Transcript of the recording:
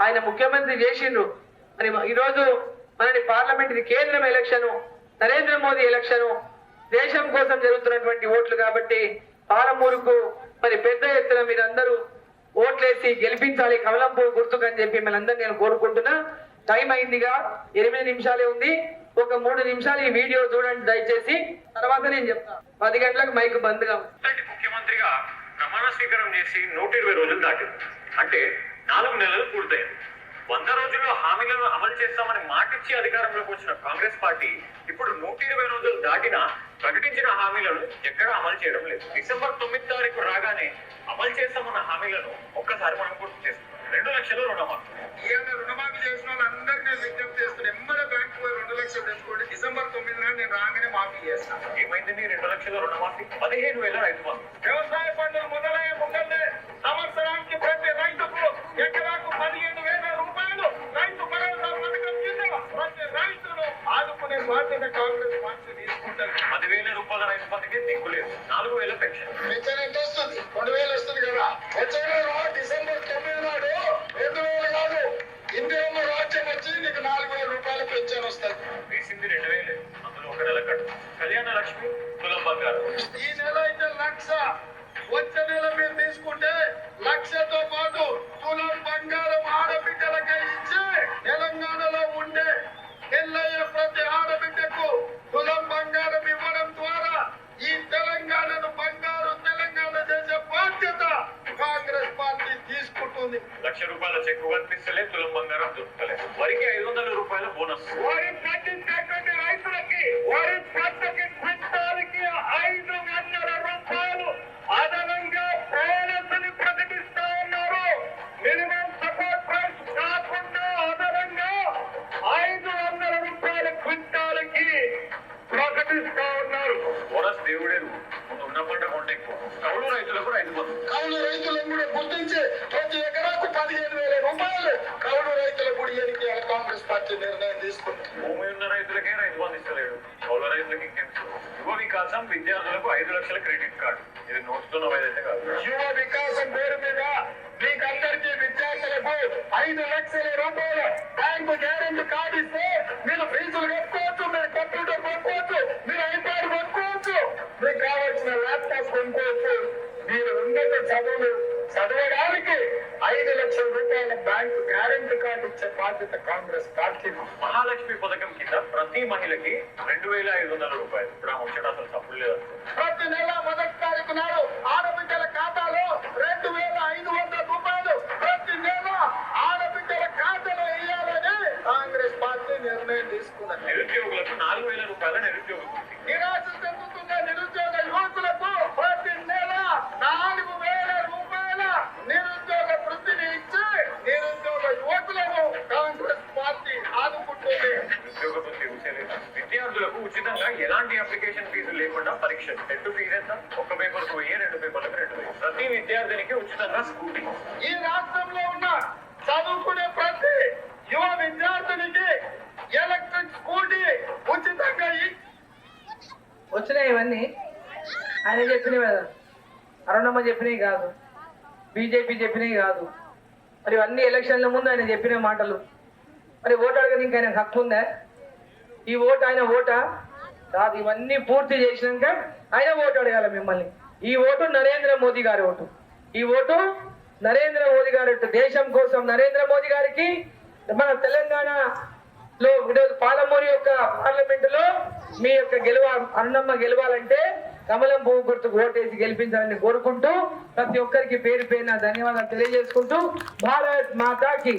ఆయన ముఖ్యమంత్రి చేసిండ్రు. మరి ఈరోజు మనని పార్లమెంట్ ఇది కేంద్రం ఎలక్షన్, నరేంద్ర మోదీ ఎలక్షన్, దేశం కోసం జరుగుతున్నటువంటి ఓట్లు కాబట్టి పాలమూరుకు మరి పెద్ద ఎత్తున మీరందరూ ఓట్లేసి గెలిపించాలి కమలం పువ్వు గుర్తుకని చెప్పి మనందరూ నేను కోరుకుంటున్నా. టైం అయిందిగా, 8 నిమిషాలే ఉంది. ఒక 3 నిమిషాలు ఈ వీడియో చూడండి దయచేసి, తర్వాత నేను చెప్తాను. 10 గంటలకు మైక్ బంద్గా. ముఖ్యమంత్రిగా ప్రమాణ స్వీకారం చేసి 120 రోజులు దాటింది. అంటే 4 నెలలు పూర్తయింది. 100 రోజుల్లో హామీలను అమలు చేస్తామని మాటిచ్చి అధికారంలోకి వచ్చిన కాంగ్రెస్ పార్టీ ఇప్పుడు 120 రోజులు దాటినా ప్రకటించిన హామీలను ఎక్కడా అమలు చేయడం లేదు. డిసెంబర్ 9 తారీఖు రాగానే అమలు చేస్తామన్న హామీలను ఒక్కసారి మనం గుర్తు చేస్తున్నాం. 2 లక్షలు రుణమాఫీ. రుణమాఫీ చేసిన వాళ్ళందరినీ విజ్ఞప్తి చేస్తున్నా, ఎమ్మడ బ్యాంకు 2 లక్షలు తెచ్చుకోండి. డిసెంబర్ 9 నాడు నేను రాగానే మాఫీ చేస్తాను. ఏమైంది 2 లక్షల రుణమాఫీ? 15,000 రైతు బంధు. వ్యవసాయ పనులు మొదలయ్యే ముందే సంవత్సరానికి ప్రతి రైతుకు ఎకరాకు 15,000 రూపాయలు రైతు భరోసా పథకం కింద ప్రతి రైతును ఆదుకునే బాధ్యత కాంగ్రెస్ పార్టీ తీసుకుంటారు. 10,000 రూపాయల రైతు బంధుకే దిక్కులేదు. 4,000 పెన్షన్. పెన్షన్ ఎంత వస్తుంది? 2,000 వస్తుంది కదా. వచ్చే డిసెంబర్ 9 నాడు 2,000 కాదు, ఇండియాలో రాజ్యం వచ్చి నీకు 4,000 రూపాయల పెన్షన్ వస్తుంది. వేసింది 2,000, అందులో 1 నెల కట్టు. కళ్యాణ లక్ష్మి, తులం బంగారం. ఈ నెల అయితే 1,00,000, వచ్చే నెల మీరు తీసుకుంటే 1,00,000తో పాటు తులం బంగారం ఆడబిడ్డలకే ఇచ్చి తెలంగాణలో ఉండే పెళ్ళయ్యే ప్రతి ఆడబిడ్డకు తులం బంగారం ఇవ్వడం ద్వారా ఈ తెలంగాణను బంగారు తెలంగాణ చేసే బాధ్యత కాంగ్రెస్ పార్టీ తీసుకుంటుంది. 1,00,000 రూపాయల చెక్కు కనిపిస్తలే, తులం బంగారం దొరుకుతలే. వరికి 500 రూపాయల బోనస్. వరి పండించేటువంటి రైతులకి వరి పంటకి క్వింటాల్కి 500 రూపాయలు అదనంగా బోనస్ని ప్రకటిస్తా ఉన్నారు. మినిమం సపోర్ట్ ప్రైస్ కాకుండా అదనంగా 500 రూపాయల క్వింటాల్కి ప్రకటిస్తా ఉన్నారు. బోనస్ దేవుడేరు, ఉన్న పంట కొంట ఎక్కువ. కౌలు రైతులకు రైతు బంధు. కౌలు రైతులను కూడా గుర్తించి ప్రతి ఎకరాకు 15,000 రూపాయలు కౌలు రైతులకు ఇయ్యడానికి కాంగ్రెస్ పార్టీ నిర్ణయం తీసుకుంది. భూమి ఉన్న రైతులకే రైతు బంధు ఇస్తలేడు, కౌలు రైతులకు ఇంకేం. యువ వికాసం విద్యార్థులకు 5 లక్షల క్రెడిట్ కార్డు. ఇది నోట్తో నవ్వైతే కాదు. యువ వికాసం పేరు మీద మీకందరికీ విద్యార్థులకు 5 లక్షల రూపాయల బ్యాంకు గ్యారెంటీ కార్డు ఇస్తే మీరు ఫీజులు కట్టుకోవచ్చు, మీరు కంప్యూటర్ కొనుక్కోవచ్చు, మీరు ఐప్యాడ్ కొనుక్కోవచ్చు, మీకు కావాల్సిన ల్యాప్టాప్ కొనుక్కోవచ్చు. మీరు ఉన్నత చదువులు చదవడానికి 5 లక్షల రూపాయల బ్యాంకు గ్యారెంటీ కార్డు ఇచ్చే బాధ్యత కాంగ్రెస్ పార్టీ. మహాలక్ష్మి పథకం కింద ప్రతి మహిళకి 2,500 రూపాయలు. ఇప్పుడు ఆ ముచ్చట అసలు తప్పుడు లేదు. ప్రతి నెల 1వ తారీఖు నాడు ఆడబిడ్డల ఖాతాలో 2,500 రూపాయలు ప్రతి నెల ఆడబిడ్డల ఖాతాలో వేయాలని కాంగ్రెస్ పార్టీ నిర్ణయం తీసుకున్నది. నిరుద్యోగులకు 4,000 రూపాయల నిరుద్యోగ వృత్తి. నిరాశ చెందుతున్న నిరుద్యోగ యువకులకు ప్రతి నెల 4,000 రూపాయల నిరుద్యోగ వృత్తిని ఇచ్చి నిరుద్యోగ యువకులను కాంగ్రెస్ పార్టీ ఆదుకుంటుంది. నిరుద్యోగ వృత్తి రుచేలేదు. విద్యార్థులకు ఉచితంగా ఎలాంటి అప్లికేషన్ ఫీజు లేకుండా పరీక్షలు. టెట్ ఫీజు ఎంత? 1 పేపర్కు 1000, 2 పేపర్లకు 2,000. ప్రతి విద్యార్థినికి ఉచితంగా స్కూటీ. ఈ రాష్ట్రంలో ఉన్న చదువుకునే ప్రతి యువ విద్యార్థినికి ఎలక్ట్రిక్ స్కూటీ ఉచితంగా వచ్చినాయి. ఇవన్నీ ఆయన చెప్పినవి కదా, అరుణమ్మ చెప్పినవి కాదు, బీజేపీ చెప్పినవి కాదు. మరి ఇవన్నీ ఎలక్షన్ల ముందు ఆయన చెప్పిన మాటలు. మరి ఓటు అడగడానికి ఆయన హక్కు ఉందా? ఈ ఓటు ఆయన ఓటా కాదు. ఇవన్నీ పూర్తి చేసినాక ఆయన ఓటు అడగాల మిమ్మల్ని. ఈ ఓటు నరేంద్ర మోదీ గారి ఓటు. ఈ ఓటు నరేంద్ర మోదీ గారి ఓటు. దేశం కోసం నరేంద్ర మోదీ గారికి మన తెలంగాణలో ఈరోజు పాలమూరు యొక్క పార్లమెంటులో మీ యొక్క అరుణమ్మ గెలవాలంటే కమలం పువ్వు గుర్తుకు ఓటేసి గెలిపించాలని కోరుకుంటూ ప్రతి ఒక్కరికి పేరు పేరున ధన్యవాదాలు తెలియజేసుకుంటూ భారత్ మాతాకి